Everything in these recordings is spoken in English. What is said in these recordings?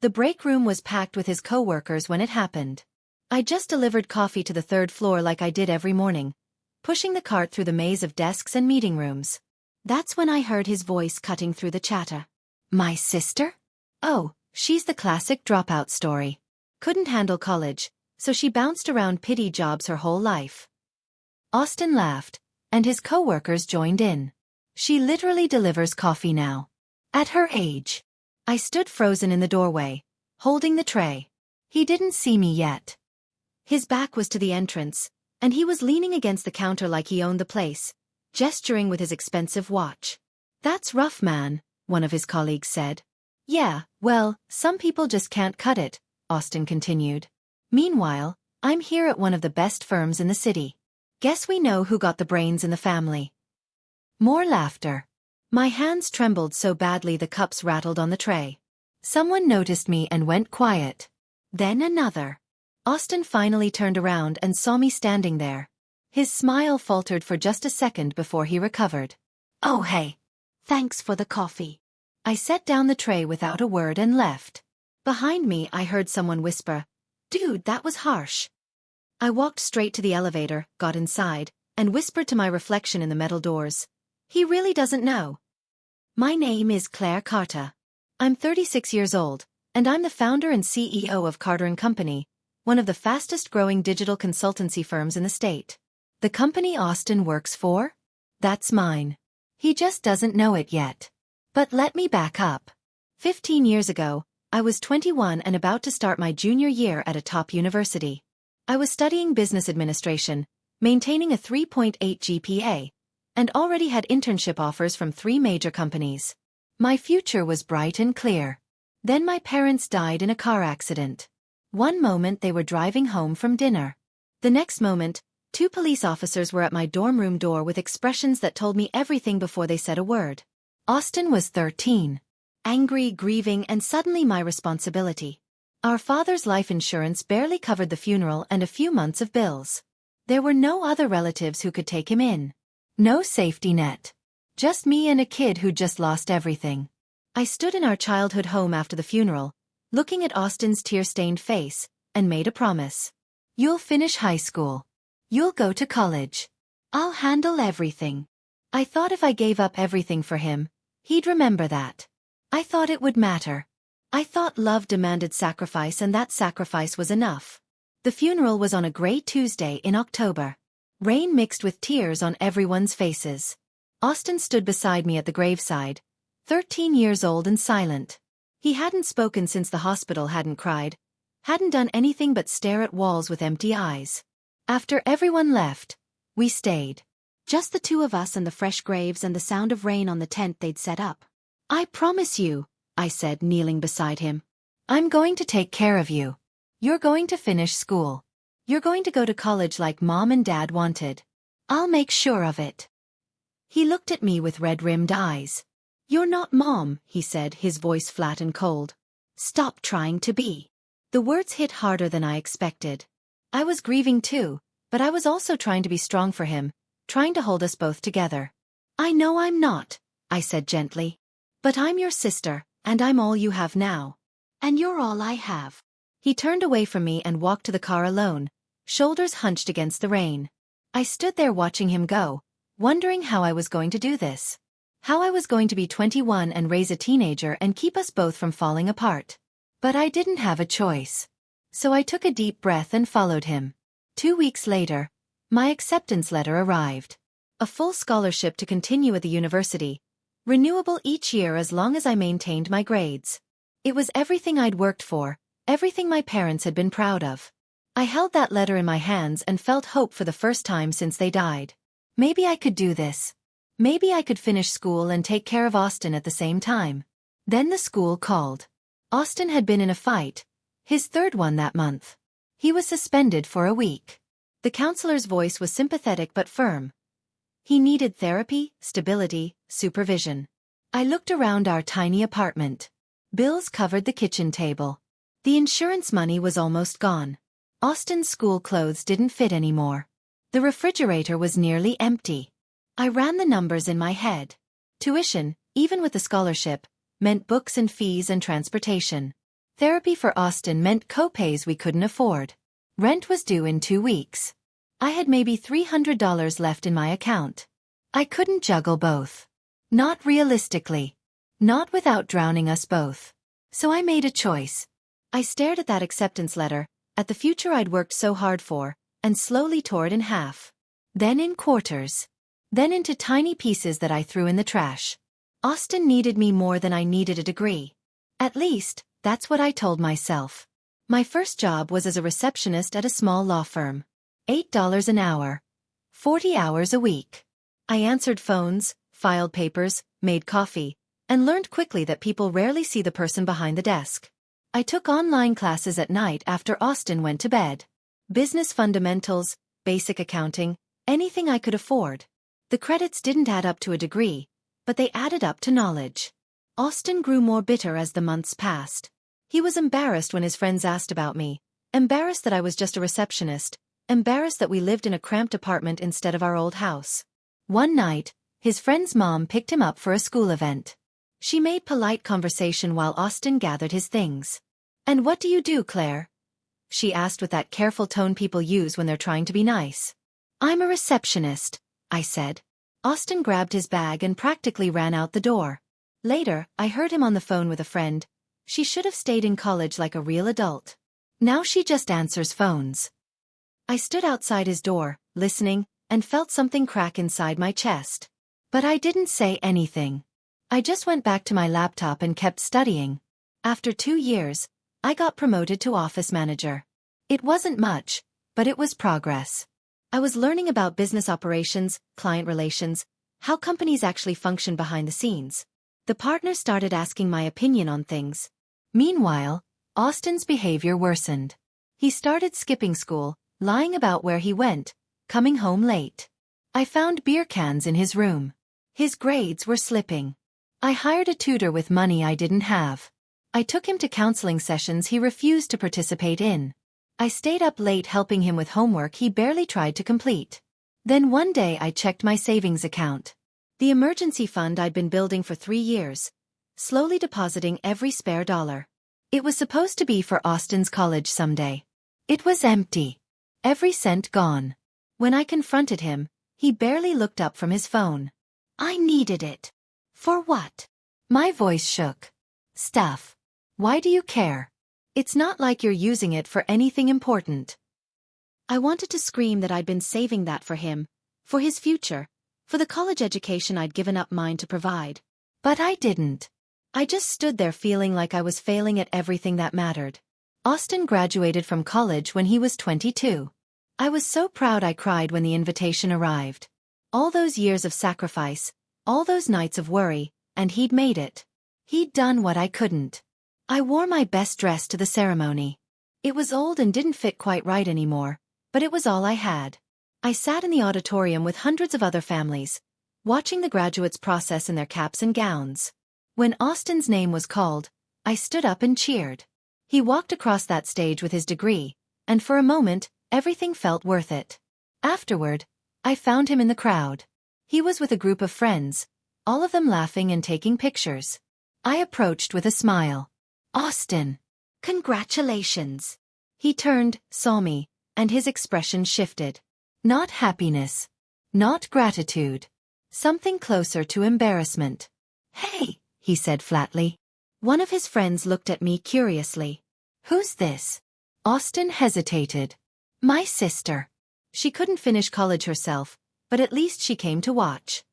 The break room was packed with his co-workers when it happened. I just delivered coffee to the third floor like I did every morning, pushing the cart through the maze of desks and meeting rooms. That's when I heard his voice cutting through the chatter. My sister? Oh, she's the classic dropout story. Couldn't handle college, so she bounced around pity jobs her whole life. Austin laughed, and his co-workers joined in. She literally delivers coffee now. At her age. I stood frozen in the doorway, holding the tray. He didn't see me yet. His back was to the entrance, and he was leaning against the counter like he owned the place, gesturing with his expensive watch. That's rough, man, one of his colleagues said. Yeah, well, some people just can't cut it, Austin continued. Meanwhile, I'm here at one of the best firms in the city. Guess we know who got the brains in the family. More laughter. My hands trembled so badly the cups rattled on the tray. Someone noticed me and went quiet. Then another. Austin finally turned around and saw me standing there. His smile faltered for just a second before he recovered. Oh hey. Thanks for the coffee. I set down the tray without a word and left. Behind me I heard someone whisper, "Dude, that was harsh." I walked straight to the elevator, got inside, and whispered to my reflection in the metal doors. He really doesn't know. My name is Claire Carta. I'm 36 years old, and I'm the founder and CEO of Carter & Company, one of the fastest-growing digital consultancy firms in the state. The company Austin works for? That's mine. He just doesn't know it yet. But let me back up. 15 years ago, I was 21 and about to start my junior year at a top university. I was studying business administration, maintaining a 3.8 GPA, and already had internship offers from 3 major companies. My future was bright and clear. Then my parents died in a car accident. One moment they were driving home from dinner. The next moment, 2 police officers were at my dorm room door with expressions that told me everything before they said a word. Austin was 13. Angry, grieving, and suddenly my responsibility. Our father's life insurance barely covered the funeral and a few months of bills. There were no other relatives who could take him in. No safety net. Just me and a kid who just lost everything. I stood in our childhood home after the funeral, looking at Austin's tear-stained face, and made a promise. You'll finish high school. You'll go to college. I'll handle everything. I thought if I gave up everything for him, he'd remember that. I thought it would matter. I thought love demanded sacrifice and that sacrifice was enough. The funeral was on a gray Tuesday in October. Rain mixed with tears on everyone's faces. Austin stood beside me at the graveside, 13 years old and silent. He hadn't spoken since the hospital, hadn't cried, hadn't done anything but stare at walls with empty eyes. After everyone left, we stayed. Just the 2 of us and the fresh graves and the sound of rain on the tent they'd set up. I promise you, I said, kneeling beside him. I'm going to take care of you. You're going to finish school. You're going to go to college like Mom and Dad wanted. I'll make sure of it. He looked at me with red-rimmed eyes. You're not Mom, he said, his voice flat and cold. Stop trying to be. The words hit harder than I expected. I was grieving too, but I was also trying to be strong for him, trying to hold us both together. I know I'm not, I said gently. But I'm your sister, and I'm all you have now. And you're all I have. He turned away from me and walked to the car alone, shoulders hunched against the rain. I stood there watching him go, wondering how I was going to do this. How I was going to be 21 and raise a teenager and keep us both from falling apart. But I didn't have a choice. So I took a deep breath and followed him. 2 weeks later, my acceptance letter arrived. A full scholarship to continue at the university, renewable each year as long as I maintained my grades. It was everything I'd worked for, everything my parents had been proud of. I held that letter in my hands and felt hope for the first time since they died. Maybe I could do this. Maybe I could finish school and take care of Austin at the same time. Then the school called. Austin had been in a fight, his 3rd one that month. He was suspended for a week. The counselor's voice was sympathetic but firm. He needed therapy, stability, supervision. I looked around our tiny apartment. Bills covered the kitchen table. The insurance money was almost gone. Austin's school clothes didn't fit anymore. The refrigerator was nearly empty. I ran the numbers in my head. Tuition, even with the scholarship, meant books and fees and transportation. Therapy for Austin meant co-pays we couldn't afford. Rent was due in 2 weeks. I had maybe $300 left in my account. I couldn't juggle both. Not realistically. Not without drowning us both. So I made a choice. I stared at that acceptance letter, at the future I'd worked so hard for, and slowly tore it in half. Then in quarters. Then into tiny pieces that I threw in the trash. Austin needed me more than I needed a degree. At least, that's what I told myself. My first job was as a receptionist at a small law firm. $8 an hour. 40 hours a week. I answered phones, filed papers, made coffee, and learned quickly that people rarely see the person behind the desk. I took online classes at night after Austin went to bed. Business fundamentals, basic accounting, anything I could afford. The credits didn't add up to a degree, but they added up to knowledge. Austin grew more bitter as the months passed. He was embarrassed when his friends asked about me, embarrassed that I was just a receptionist, embarrassed that we lived in a cramped apartment instead of our old house. One night, his friend's mom picked him up for a school event. She made polite conversation while Austin gathered his things. "And what do you do, Claire?" she asked with that careful tone people use when they're trying to be nice. "I'm a receptionist," I said. Austin grabbed his bag and practically ran out the door. Later, I heard him on the phone with a friend. "She should have stayed in college like a real adult. Now she just answers phones." I stood outside his door, listening, and felt something crack inside my chest. But I didn't say anything. I just went back to my laptop and kept studying. After 2 years, I got promoted to office manager. It wasn't much, but it was progress. I was learning about business operations, client relations, how companies actually function behind the scenes. The partner started asking my opinion on things. Meanwhile, Austin's behavior worsened. He started skipping school, lying about where he went, coming home late. I found beer cans in his room. His grades were slipping. I hired a tutor with money I didn't have. I took him to counseling sessions he refused to participate in. I stayed up late helping him with homework he barely tried to complete. Then one day I checked my savings account. The emergency fund I'd been building for 3 years, slowly depositing every spare dollar. It was supposed to be for Austin's college someday. It was empty. Every cent gone. When I confronted him, he barely looked up from his phone. "I needed it." "For what?" My voice shook. "Stuff. Why do you care? It's not like you're using it for anything important." I wanted to scream that I'd been saving that for him, for his future, for the college education I'd given up mine to provide. But I didn't. I just stood there feeling like I was failing at everything that mattered. Austin graduated from college when he was 22. I was so proud I cried when the invitation arrived. All those years of sacrifice, all those nights of worry, and he'd made it. He'd done what I couldn't. I wore my best dress to the ceremony. It was old and didn't fit quite right anymore, but it was all I had. I sat in the auditorium with hundreds of other families, watching the graduates process in their caps and gowns. When Austin's name was called, I stood up and cheered. He walked across that stage with his degree, and for a moment, everything felt worth it. Afterward, I found him in the crowd. He was with a group of friends, all of them laughing and taking pictures. I approached with a smile. "Austin, congratulations." He turned, saw me, and his expression shifted. Not happiness. Not gratitude. Something closer to embarrassment. "Hey," he said flatly. One of his friends looked at me curiously. "Who's this?" Austin hesitated. "My sister. She couldn't finish college herself, but at least she came to watch."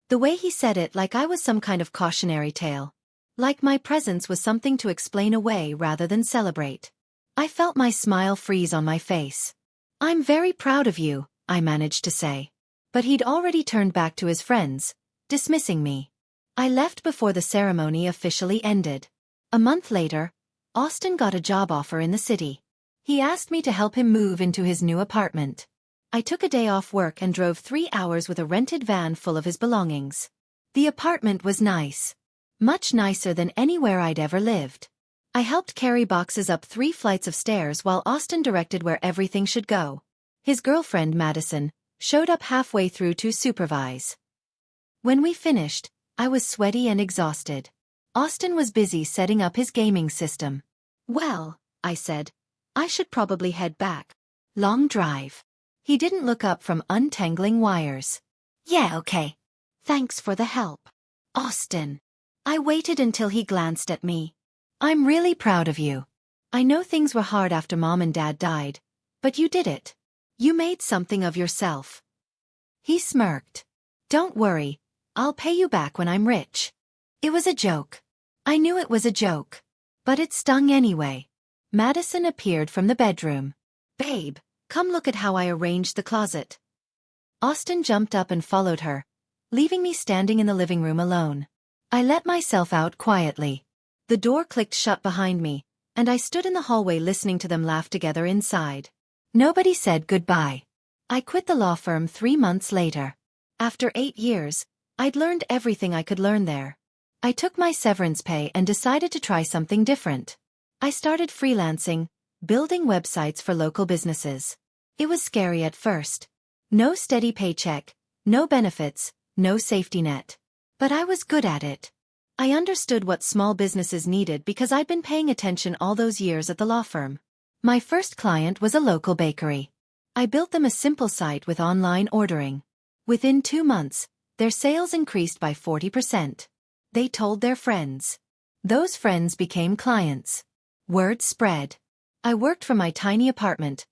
The way he said it like I was some kind of cautionary tale. Like my presence was something to explain away rather than celebrate. I felt my smile freeze on my face. "I'm very proud of you," I managed to say. But he'd already turned back to his friends, dismissing me. I left before the ceremony officially ended. A month later, Austin got a job offer in the city. He asked me to help him move into his new apartment. I took a day off work and drove 3 hours with a rented van full of his belongings. The apartment was nice. Much nicer than anywhere I'd ever lived. I helped carry boxes up 3 flights of stairs while Austin directed where everything should go. His girlfriend, Madison, showed up halfway through to supervise. When we finished, I was sweaty and exhausted. Austin was busy setting up his gaming system. Well, I said, I should probably head back. Long drive. He didn't look up from untangling wires. Yeah, okay. Thanks for the help. Austin. I waited until he glanced at me. I'm really proud of you. I know things were hard after Mom and Dad died, but you did it. You made something of yourself. He smirked. Don't worry, I'll pay you back when I'm rich. It was a joke. I knew it was a joke. But it stung anyway. Madison appeared from the bedroom. Babe, come look at how I arranged the closet. Austin jumped up and followed her, leaving me standing in the living room alone. I let myself out quietly. The door clicked shut behind me, and I stood in the hallway listening to them laugh together inside. Nobody said goodbye. I quit the law firm 3 months later. After 8 years, I'd learned everything I could learn there. I took my severance pay and decided to try something different. I started freelancing, building websites for local businesses. It was scary at first. No steady paycheck, no benefits, no safety net. But I was good at it. I understood what small businesses needed because I'd been paying attention all those years at the law firm. My first client was a local bakery. I built them a simple site with online ordering. Within 2 months, their sales increased by 40%. They told their friends. Those friends became clients. Word spread. I worked from my tiny apartment,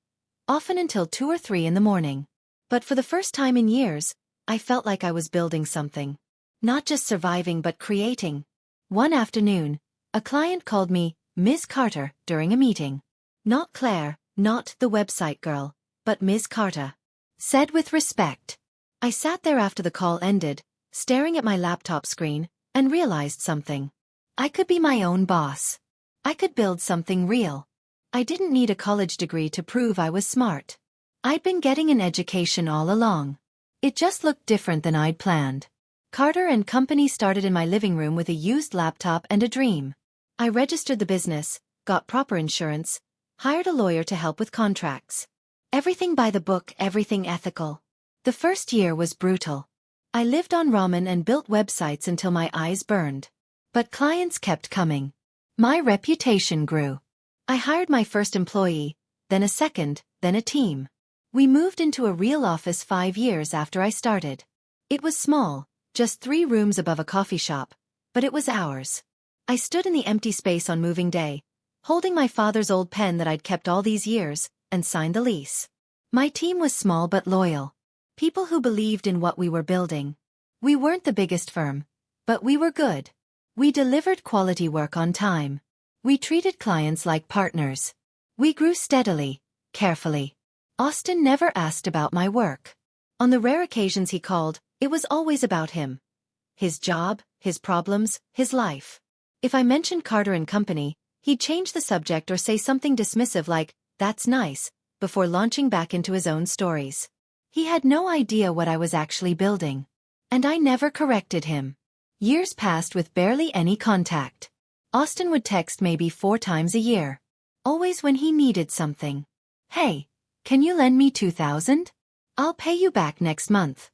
often until 2 or 3 in the morning. But for the first time in years, I felt like I was building something. Not just surviving but creating. One afternoon, a client called me Ms. Carter during a meeting. Not Claire, not the website girl, but Ms. Carter. Said with respect. I sat there after the call ended, staring at my laptop screen, and realized something. I could be my own boss. I could build something real. I didn't need a college degree to prove I was smart. I'd been getting an education all along. It just looked different than I'd planned. Carter and Company started in my living room with a used laptop and a dream. I registered the business, got proper insurance, hired a lawyer to help with contracts. Everything by the book, everything ethical. The first year was brutal. I lived on ramen and built websites until my eyes burned. But clients kept coming. My reputation grew. I hired my first employee, then a second, then a team. We moved into a real office 5 years after I started. It was small, just 3 rooms above a coffee shop, but it was ours. I stood in the empty space on moving day, holding my father's old pen that I'd kept all these years, and signed the lease. My team was small but loyal. People who believed in what we were building. We weren't the biggest firm, but we were good. We delivered quality work on time. We treated clients like partners. We grew steadily, carefully. Austin never asked about my work. On the rare occasions he called, it was always about him. His job, his problems, his life. If I mentioned Carter and Company, he'd change the subject or say something dismissive like, "That's nice," before launching back into his own stories. He had no idea what I was actually building. And I never corrected him. Years passed with barely any contact. Austin would text maybe 4 times a year. Always when he needed something. "Hey, can you lend me $2,000? I'll pay you back next month."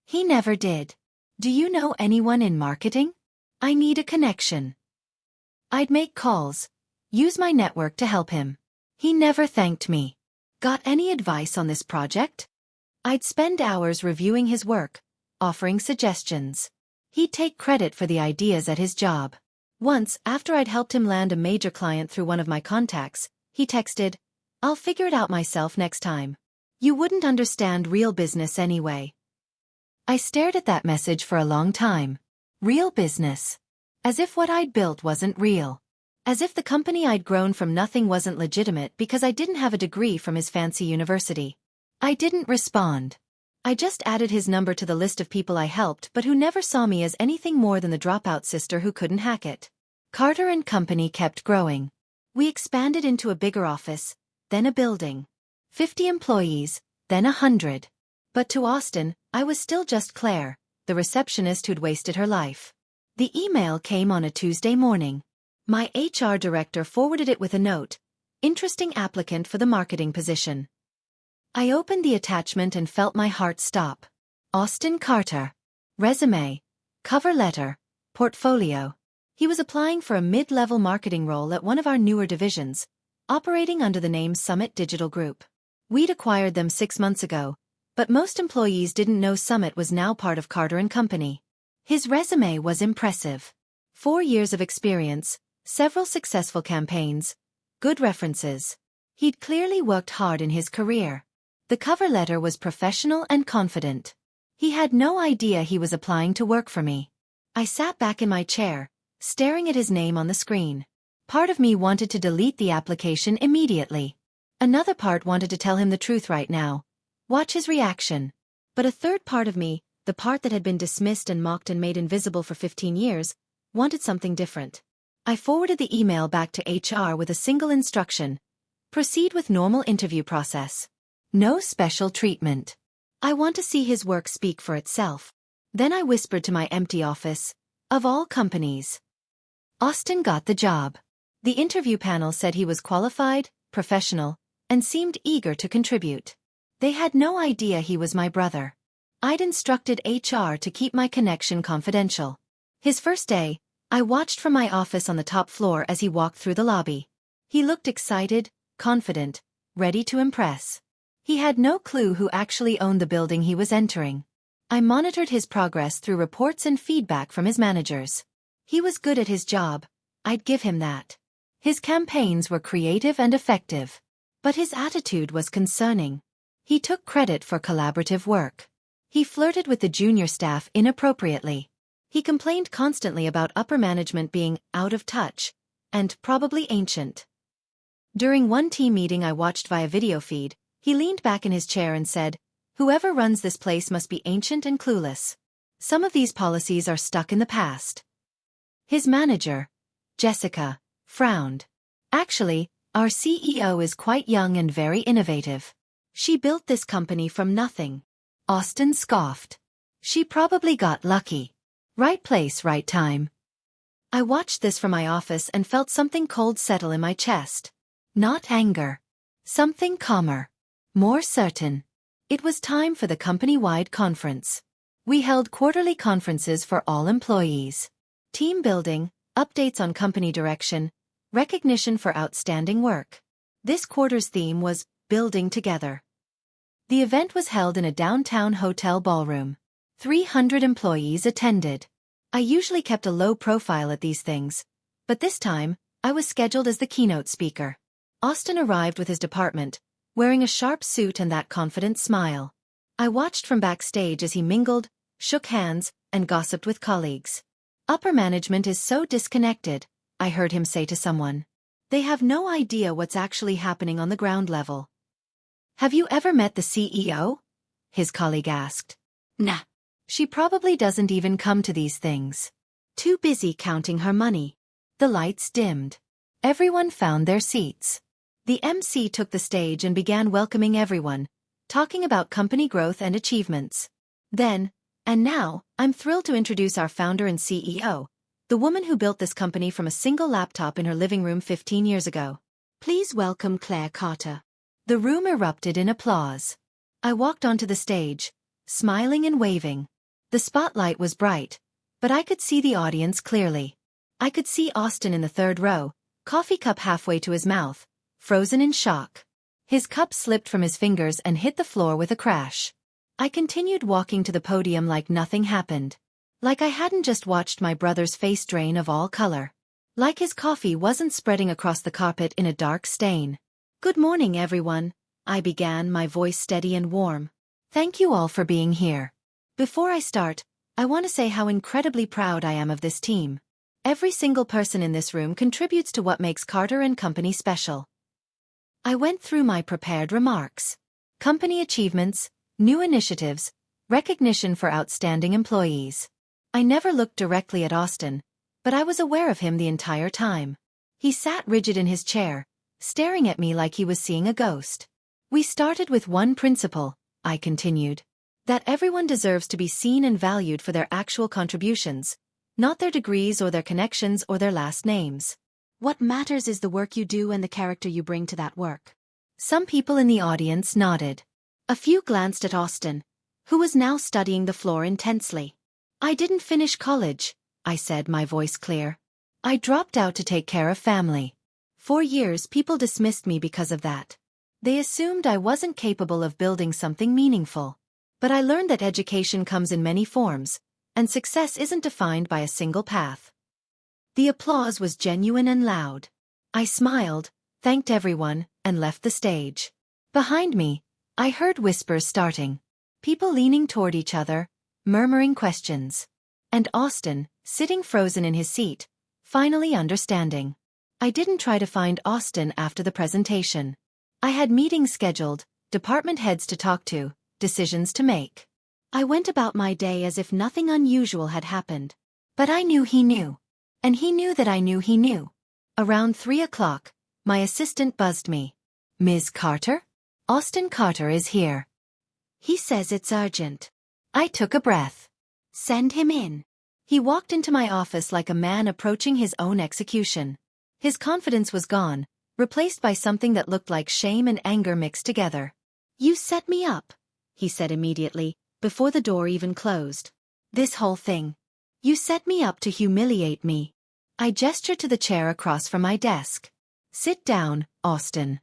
He never did. "Do you know anyone in marketing? I need a connection." I'd make calls, use my network to help him. He never thanked me. "Got any advice on this project?" I'd spend hours reviewing his work, offering suggestions. He'd take credit for the ideas at his job. Once, after I'd helped him land a major client through one of my contacts, he texted, "I'll figure it out myself next time. You wouldn't understand real business anyway." I stared at that message for a long time. Real business. As if what I'd built wasn't real. As if the company I'd grown from nothing wasn't legitimate because I didn't have a degree from his fancy university. I didn't respond. I just added his number to the list of people I helped but who never saw me as anything more than the dropout sister who couldn't hack it. Carter and Company kept growing. We expanded into a bigger office, then a building. 50 employees, then 100. But to Austin, I was still just Claire, the receptionist who'd wasted her life. The email came on a Tuesday morning. My HR director forwarded it with a note. "Interesting applicant for the marketing position." I opened the attachment and felt my heart stop. Austin Carter. Resume. Cover letter. Portfolio. He was applying for a mid-level marketing role at one of our newer divisions, operating under the name Summit Digital Group. We'd acquired them 6 months ago, but most employees didn't know Summit was now part of Carter & Company. His resume was impressive. 4 years of experience, several successful campaigns, good references. He'd clearly worked hard in his career. The cover letter was professional and confident. He had no idea he was applying to work for me. I sat back in my chair, staring at his name on the screen. Part of me wanted to delete the application immediately. Another part wanted to tell him the truth right now. Watch his reaction. But a third part of me, the part that had been dismissed and mocked and made invisible for 15 years, wanted something different. I forwarded the email back to HR with a single instruction. Proceed with normal interview process. No special treatment. I want to see his work speak for itself. Then I whispered to my empty office, of all companies. Austin got the job. The interview panel said he was qualified, professional, and seemed eager to contribute. They had no idea he was my brother. I'd instructed HR to keep my connection confidential. His first day, I watched from my office on the top floor as he walked through the lobby. He looked excited, confident, ready to impress. He had no clue who actually owned the building he was entering. I monitored his progress through reports and feedback from his managers. He was good at his job, I'd give him that. His campaigns were creative and effective. But his attitude was concerning. He took credit for collaborative work. He flirted with the junior staff inappropriately. He complained constantly about upper management being out of touch and probably ancient. During one team meeting I watched via video feed, he leaned back in his chair and said, "Whoever runs this place must be ancient and clueless. Some of these policies are stuck in the past." His manager, Jessica, frowned. "Actually, our CEO is quite young and very innovative. She built this company from nothing." Austin scoffed. "She probably got lucky. Right place, right time." I watched this from my office and felt something cold settle in my chest. Not anger. Something calmer. More certain. It was time for the company-wide conference. We held quarterly conferences for all employees. Team building, updates on company direction, recognition for outstanding work. This quarter's theme was Building Together. The event was held in a downtown hotel ballroom. 300 employees attended. I usually kept a low profile at these things, but this time, I was scheduled as the keynote speaker. Austin arrived with his department, wearing a sharp suit and that confident smile. I watched from backstage as he mingled, shook hands, and gossiped with colleagues. "Upper management is so disconnected," I heard him say to someone. "They have no idea what's actually happening on the ground level." "Have you ever met the CEO?" his colleague asked. "Nah. She probably doesn't even come to these things. Too busy counting her money." The lights dimmed. Everyone found their seats. The MC took the stage and began welcoming everyone, talking about company growth and achievements. Then, and now, I'm thrilled to introduce our founder and CEO, the woman who built this company from a single laptop in her living room 15 years ago. Please welcome Claire Carter. The room erupted in applause. I walked onto the stage, smiling and waving. The spotlight was bright, but I could see the audience clearly. I could see Austin in the third row, coffee cup halfway to his mouth, frozen in shock. His cup slipped from his fingers and hit the floor with a crash. I continued walking to the podium like nothing happened. Like I hadn't just watched my brother's face drain of all color. Like his coffee wasn't spreading across the carpet in a dark stain. "Good morning, everyone," I began, my voice steady and warm. "Thank you all for being here. Before I start, I want to say how incredibly proud I am of this team. Every single person in this room contributes to what makes Carter & Company special." I went through my prepared remarks. Company achievements, new initiatives, recognition for outstanding employees. I never looked directly at Austin, but I was aware of him the entire time. He sat rigid in his chair, staring at me like he was seeing a ghost. "We started with one principle," I continued. "That everyone deserves to be seen and valued for their actual contributions, not their degrees or their connections or their last names. What matters is the work you do and the character you bring to that work." Some people in the audience nodded. A few glanced at Austin, who was now studying the floor intensely. "I didn't finish college," I said, my voice clear. I dropped out to take care of family. For years people dismissed me because of that. They assumed I wasn't capable of building something meaningful. But I learned that education comes in many forms, and success isn't defined by a single path. The applause was genuine and loud. I smiled, thanked everyone, and left the stage. Behind me, I heard whispers starting. People leaning toward each other, murmuring questions. And Austin, sitting frozen in his seat, finally understanding. I didn't try to find Austin after the presentation. I had meetings scheduled, department heads to talk to, decisions to make. I went about my day as if nothing unusual had happened. But I knew he knew. And he knew that I knew he knew. Around 3 o'clock, my assistant buzzed me. "Ms. Carter? Austin Carter is here. He says it's urgent." I took a breath. "Send him in." He walked into my office like a man approaching his own execution. His confidence was gone, replaced by something that looked like shame and anger mixed together. "You set me up," he said immediately, before the door even closed. "This whole thing. You set me up to humiliate me." I gestured to the chair across from my desk. "Sit down, Austin."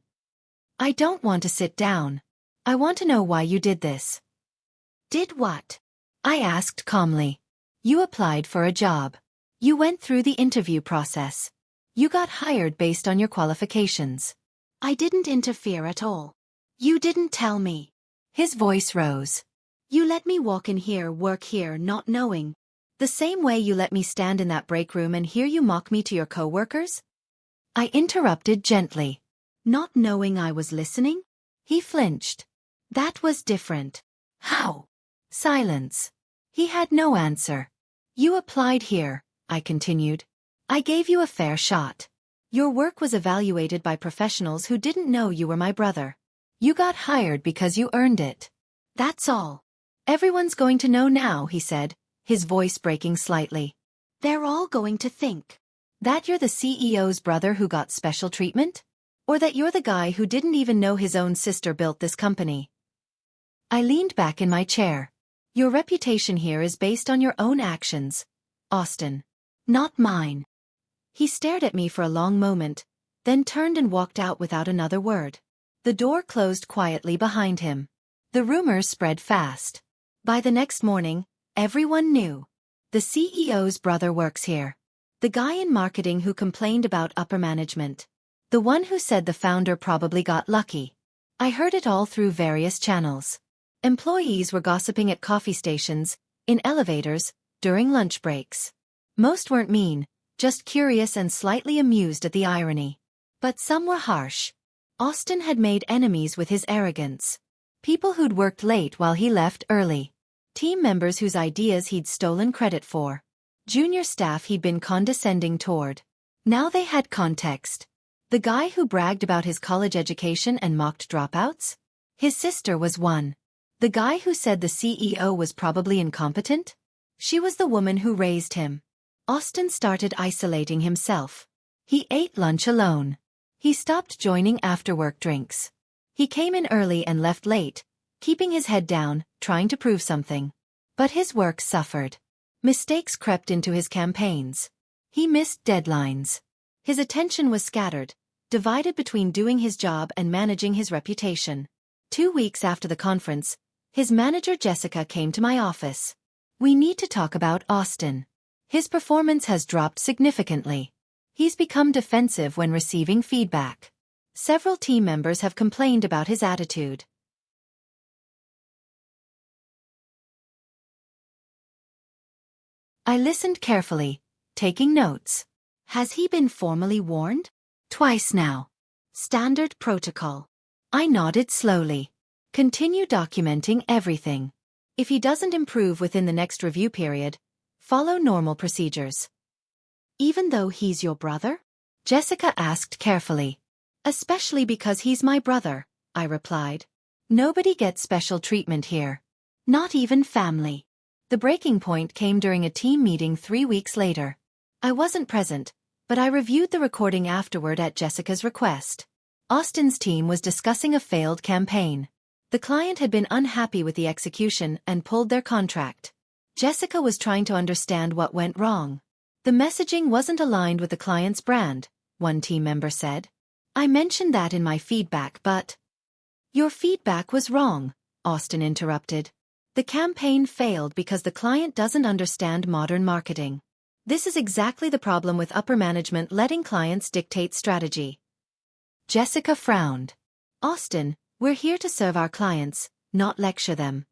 "I don't want to sit down. I want to know why you did this." "Did what?" I asked calmly. "You applied for a job. You went through the interview process. You got hired based on your qualifications. I didn't interfere at all. You didn't tell me." His voice rose. "You let me walk in here, work here, not knowing. The same way you let me stand in that break room and hear you mock me to your coworkers?" I interrupted gently. "Not knowing I was listening?" He flinched. "That was different." "How?" Silence. He had no answer. "You applied here," I continued. "I gave you a fair shot. Your work was evaluated by professionals who didn't know you were my brother. You got hired because you earned it. That's all. Everyone's going to know now," he said, his voice breaking slightly. "They're all going to think that you're the CEO's brother who got special treatment? Or that you're the guy who didn't even know his own sister built this company." I leaned back in my chair. "Your reputation here is based on your own actions, Austin. Not mine." He stared at me for a long moment, then turned and walked out without another word. The door closed quietly behind him. The rumors spread fast. By the next morning, everyone knew. The CEO's brother works here. The guy in marketing who complained about upper management. The one who said the founder probably got lucky. I heard it all through various channels. Employees were gossiping at coffee stations, in elevators, during lunch breaks. Most weren't mean, just curious and slightly amused at the irony. But some were harsh. Austin had made enemies with his arrogance. People who'd worked late while he left early. Team members whose ideas he'd stolen credit for. Junior staff he'd been condescending toward. Now they had context. The guy who bragged about his college education and mocked dropouts? His sister was one. The guy who said the CEO was probably incompetent? She was the woman who raised him. Austin started isolating himself. He ate lunch alone. He stopped joining after-work drinks. He came in early and left late, keeping his head down, trying to prove something. But his work suffered. Mistakes crept into his campaigns. He missed deadlines. His attention was scattered, divided between doing his job and managing his reputation. 2 weeks after the conference, his manager Jessica came to my office. "We need to talk about Austin. His performance has dropped significantly. He's become defensive when receiving feedback. Several team members have complained about his attitude." I listened carefully, taking notes. "Has he been formally warned?" "Twice now. Standard protocol." I nodded slowly. "Continue documenting everything. If he doesn't improve within the next review period, follow normal procedures." "Even though he's your brother?" Jessica asked carefully. "Especially because he's my brother," I replied. "Nobody gets special treatment here. Not even family." The breaking point came during a team meeting 3 weeks later. I wasn't present, but I reviewed the recording afterward at Jessica's request. Austin's team was discussing a failed campaign. The client had been unhappy with the execution and pulled their contract. Jessica was trying to understand what went wrong. The messaging wasn't aligned with the client's brand, one team member said. I mentioned that in my feedback, but... Your feedback was wrong, Austin interrupted. The campaign failed because the client doesn't understand modern marketing. This is exactly the problem with upper management letting clients dictate strategy. Jessica frowned. Austin, we're here to serve our clients, not lecture them.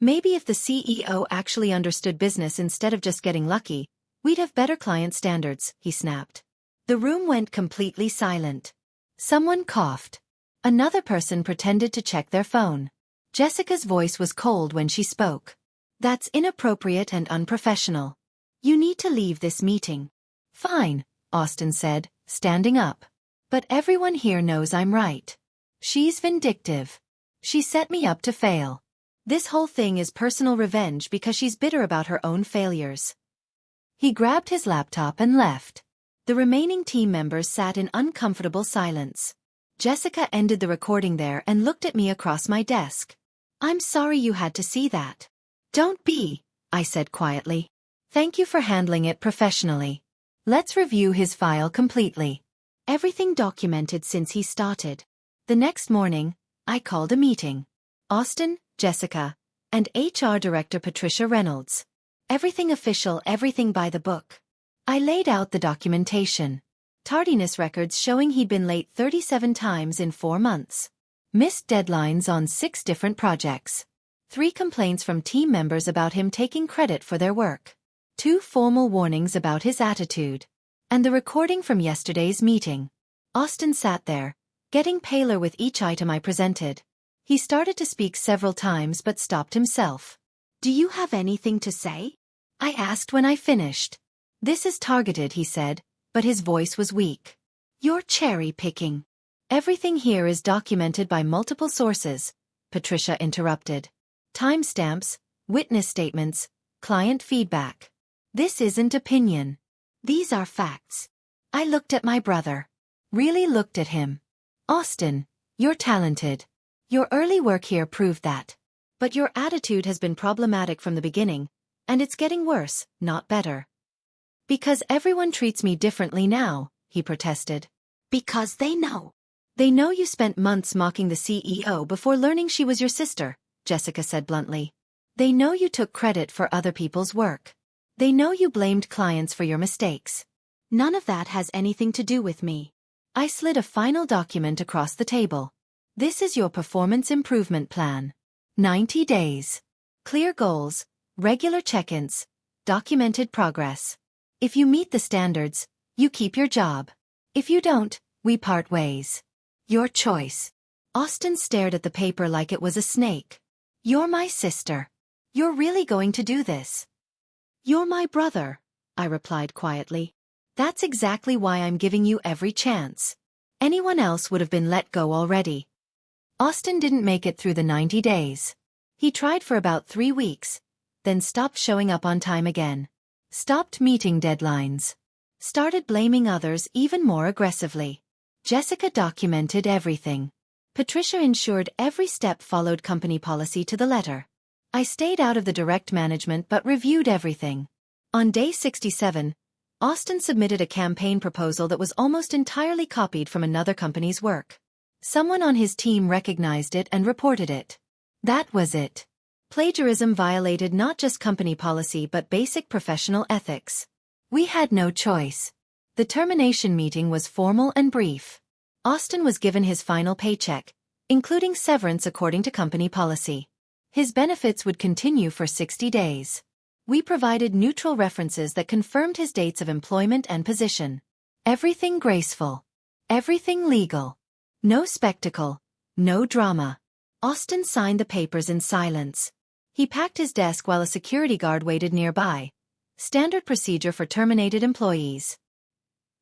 Maybe if the CEO actually understood business instead of just getting lucky, we'd have better client standards, he snapped. The room went completely silent. Someone coughed. Another person pretended to check their phone. Jessica's voice was cold when she spoke. That's inappropriate and unprofessional. You need to leave this meeting. Fine, Austin said, standing up. But everyone here knows I'm right. She's vindictive. She set me up to fail. This whole thing is personal revenge because she's bitter about her own failures. He grabbed his laptop and left. The remaining team members sat in uncomfortable silence. Jessica ended the recording there and looked at me across my desk. I'm sorry you had to see that. Don't be, I said quietly. Thank you for handling it professionally. Let's review his file completely. Everything documented since he started. The next morning, I called a meeting. Austin, Jessica, and HR Director Patricia Reynolds. Everything official, everything by the book. I laid out the documentation. Tardiness records showing he'd been late 37 times in 4 months. Missed deadlines on 6 different projects. 3 complaints from team members about him taking credit for their work. 2 formal warnings about his attitude. And the recording from yesterday's meeting. Austin sat there, getting paler with each item I presented. He started to speak several times but stopped himself. Do you have anything to say? I asked when I finished. This is targeted, he said, but his voice was weak. You're cherry-picking. Everything here is documented by multiple sources, Patricia interrupted. Timestamps, witness statements, client feedback. This isn't opinion. These are facts. I looked at my brother. Really looked at him. Austin, you're talented. Your early work here proved that. But your attitude has been problematic from the beginning, and it's getting worse, not better. Because everyone treats me differently now, he protested. Because they know. They know you spent months mocking the CEO before learning she was your sister, Jessica said bluntly. They know you took credit for other people's work. They know you blamed clients for your mistakes. None of that has anything to do with me. I slid a final document across the table. This is your performance improvement plan. 90 days. Clear goals, regular check-ins, documented progress. If you meet the standards, you keep your job. If you don't, we part ways. Your choice. Austin stared at the paper like it was a snake. You're my sister. You're really going to do this? You're my brother, I replied quietly. That's exactly why I'm giving you every chance. Anyone else would have been let go already. Austin didn't make it through the 90 days. He tried for about 3 weeks, then stopped showing up on time again. Stopped meeting deadlines. Started blaming others even more aggressively. Jessica documented everything. Patricia ensured every step followed company policy to the letter. I stayed out of the direct management but reviewed everything. On day 67, Austin submitted a campaign proposal that was almost entirely copied from another company's work. Someone on his team recognized it and reported it. That was it. Plagiarism violated not just company policy but basic professional ethics. We had no choice. The termination meeting was formal and brief. Austin was given his final paycheck, including severance according to company policy. His benefits would continue for 60 days. We provided neutral references that confirmed his dates of employment and position. Everything graceful. Everything legal. No spectacle. No drama. Austin signed the papers in silence. He packed his desk while a security guard waited nearby. Standard procedure for terminated employees.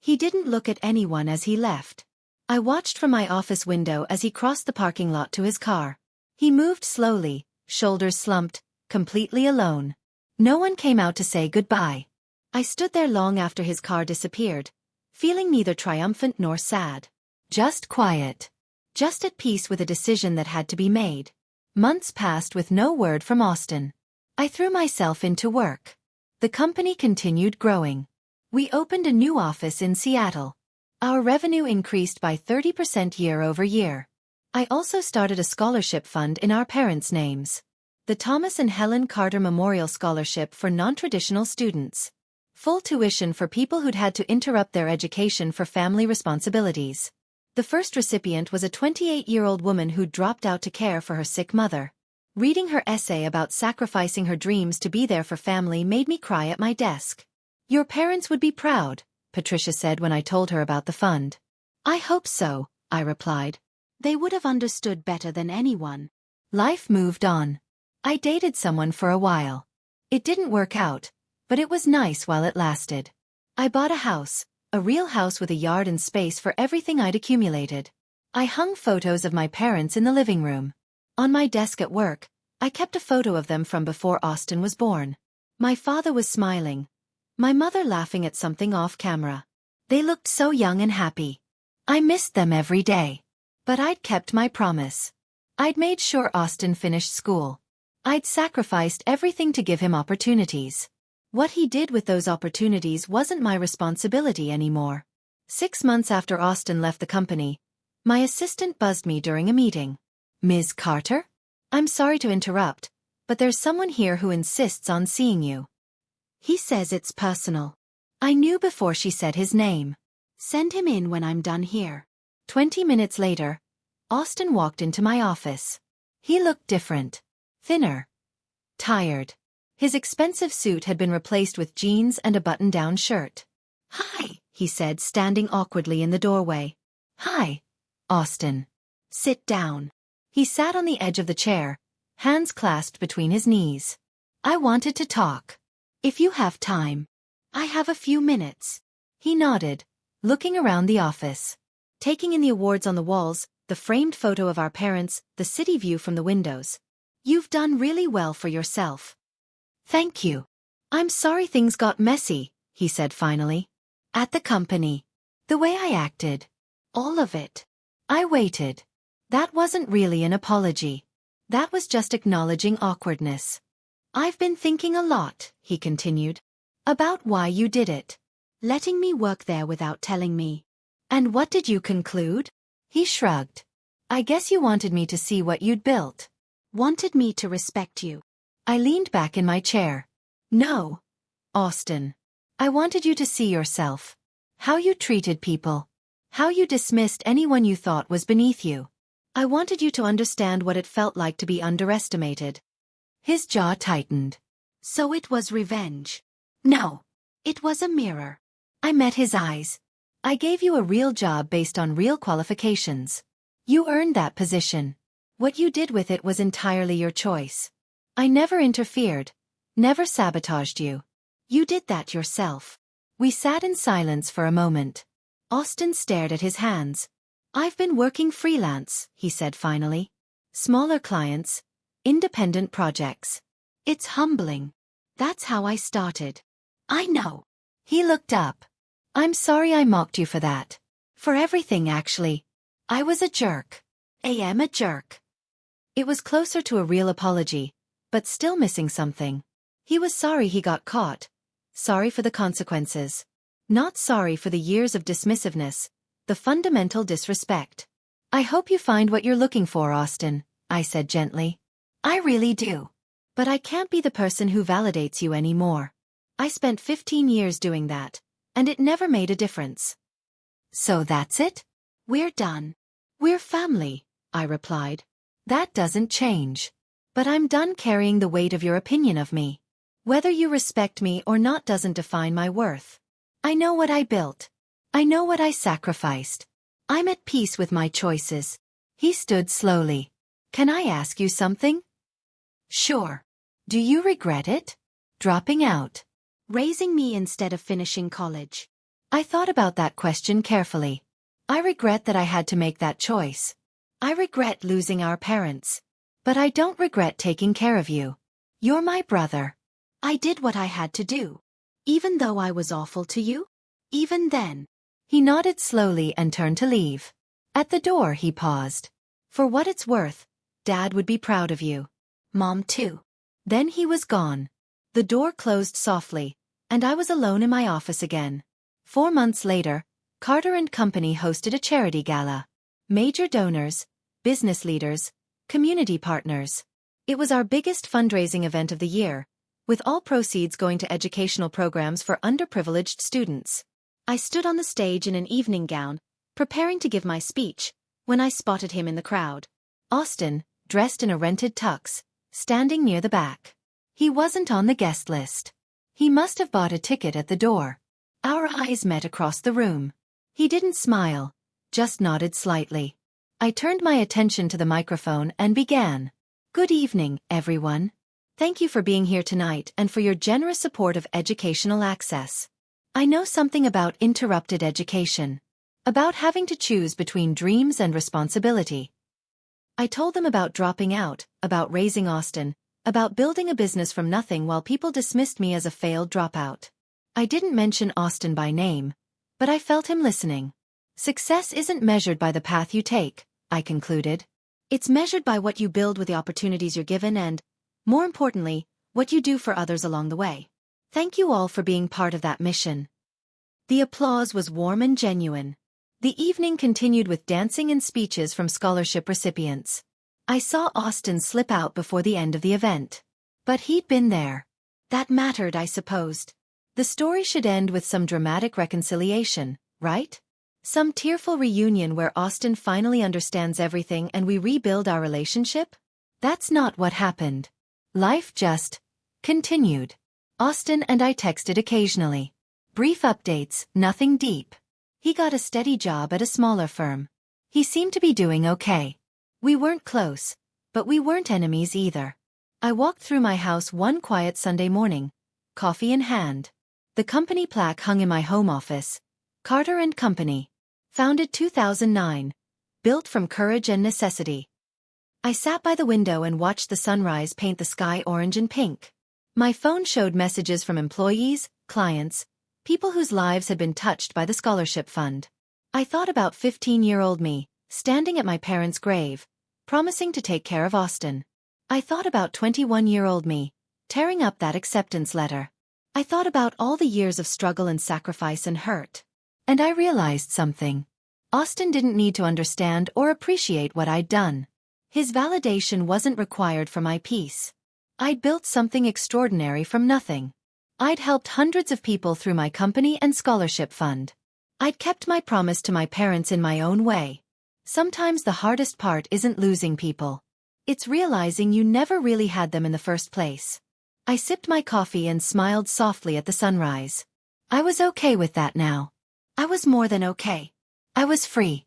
He didn't look at anyone as he left. I watched from my office window as he crossed the parking lot to his car. He moved slowly, shoulders slumped, completely alone. No one came out to say goodbye. I stood there long after his car disappeared, feeling neither triumphant nor sad. Just quiet. Just at peace with a decision that had to be made. Months passed with no word from Austin. I threw myself into work. The company continued growing. We opened a new office in Seattle. Our revenue increased by 30% year over year. I also started a scholarship fund in our parents' names. The Thomas and Helen Carter Memorial Scholarship for non-traditional students. Full tuition for people who'd had to interrupt their education for family responsibilities. The first recipient was a 28-year-old woman who'd dropped out to care for her sick mother. Reading her essay about sacrificing her dreams to be there for family made me cry at my desk. "Your parents would be proud," Patricia said when I told her about the fund. "I hope so," I replied. "They would have understood better than anyone." Life moved on. I dated someone for a while. It didn't work out, but it was nice while it lasted. I bought a house, a real house with a yard and space for everything I'd accumulated. I hung photos of my parents in the living room. On my desk at work, I kept a photo of them from before Austin was born. My father was smiling. My mother laughing at something off camera. They looked so young and happy. I missed them every day. But I'd kept my promise. I'd made sure Austin finished school. I'd sacrificed everything to give him opportunities. What he did with those opportunities wasn't my responsibility anymore. 6 months after Austin left the company, my assistant buzzed me during a meeting. "Ms. Carter? I'm sorry to interrupt, but there's someone here who insists on seeing you. He says it's personal." I knew before she said his name. "Send him in when I'm done here." 20 minutes later, Austin walked into my office. He looked different. Thinner. Tired. His expensive suit had been replaced with jeans and a button-down shirt. "Hi," he said, standing awkwardly in the doorway. "Hi, Austin. Sit down." He sat on the edge of the chair, hands clasped between his knees. "I wanted to talk. If you have time." "I have a few minutes." He nodded, looking around the office. Taking in the awards on the walls, the framed photo of our parents, the city view from the windows. "You've done really well for yourself." "Thank you. I'm sorry things got messy," he said finally. "At the company. The way I acted. All of it." I waited. That wasn't really an apology. That was just acknowledging awkwardness. "I've been thinking a lot," he continued, "about why you did it. Letting me work there without telling me." "And what did you conclude?" He shrugged. "I guess you wanted me to see what you'd built. Wanted me to respect you." I leaned back in my chair. "No, Austin. I wanted you to see yourself. How you treated people. How you dismissed anyone you thought was beneath you. I wanted you to understand what it felt like to be underestimated." His jaw tightened. "So it was revenge." "No. It was a mirror." I met his eyes. "I gave you a real job based on real qualifications. You earned that position. What you did with it was entirely your choice. I never interfered, never sabotaged you. You did that yourself." We sat in silence for a moment. Austin stared at his hands. "I've been working freelance," he said finally. "Smaller clients, independent projects. It's humbling. That's how I started." "I know." He looked up. "I'm sorry I mocked you for that. For everything, actually. I was a jerk. I am a jerk." It was closer to a real apology, but still missing something. He was sorry he got caught. Sorry for the consequences. Not sorry for the years of dismissiveness, the fundamental disrespect. "I hope you find what you're looking for, Austin," I said gently. "I really do. But I can't be the person who validates you anymore. I spent 15 years doing that, and it never made a difference." "So that's it? We're done." "We're family," I replied. "That doesn't change. But I'm done carrying the weight of your opinion of me. Whether you respect me or not doesn't define my worth. I know what I built. I know what I sacrificed. I'm at peace with my choices." He stood slowly. "Can I ask you something?" "Sure." "Do you regret it? Dropping out? Raising me instead of finishing college?" I thought about that question carefully. I regret that I had to make that choice. I regret losing our parents. But I don't regret taking care of you. You're my brother. I did what I had to do. Even though I was awful to you? Even then." He nodded slowly and turned to leave. At the door he paused. "For what it's worth, Dad would be proud of you. Mom too." Then he was gone. The door closed softly, And I was alone in my office again. 4 months later, Carter and Company hosted a charity gala. Major donors, business leaders, community partners. It was our biggest fundraising event of the year, with all proceeds going to educational programs for underprivileged students. I stood on the stage in an evening gown, preparing to give my speech, when I spotted him in the crowd. Austin, dressed in a rented tux, standing near the back. He wasn't on the guest list. He must have bought a ticket at the door. Our eyes met across the room. He didn't smile, just nodded slightly. I turned my attention to the microphone and began. Good evening, everyone. Thank you for being here tonight and for your generous support of educational access. I know something about interrupted education. About having to choose between dreams and responsibility. I told them about dropping out, about raising Austin, about building a business from nothing while people dismissed me as a failed dropout. I didn't mention Austin by name, but I felt him listening. Success isn't measured by the path you take, I concluded. It's measured by what you build with the opportunities you're given and, more importantly, what you do for others along the way. Thank you all for being part of that mission. The applause was warm and genuine. The evening continued with dancing and speeches from scholarship recipients. I saw Austin slip out before the end of the event. But he'd been there. That mattered, I supposed. The story should end with some dramatic reconciliation, right? Some tearful reunion where Austin finally understands everything and we rebuild our relationship? That's not what happened. Life just continued. Austin and I texted occasionally. Brief updates, nothing deep. He got a steady job at a smaller firm. He seemed to be doing okay. We weren't close, but we weren't enemies either. I walked through my house one quiet Sunday morning, coffee in hand. The company plaque hung in my home office. Carter and Company. Founded 2009. Built from courage and necessity. I sat by the window and watched the sunrise paint the sky orange and pink. My phone showed messages from employees, clients, people whose lives had been touched by the scholarship fund. I thought about 15-year-old me, standing at my parents' grave, promising to take care of Austin. I thought about 21-year-old me, tearing up that acceptance letter. I thought about all the years of struggle and sacrifice and hurt. And I realized something. Austin didn't need to understand or appreciate what I'd done. His validation wasn't required for my peace. I'd built something extraordinary from nothing. I'd helped hundreds of people through my company and scholarship fund. I'd kept my promise to my parents in my own way. Sometimes the hardest part isn't losing people. It's realizing you never really had them in the first place. I sipped my coffee and smiled softly at the sunrise. I was okay with that now. I was more than okay. I was free.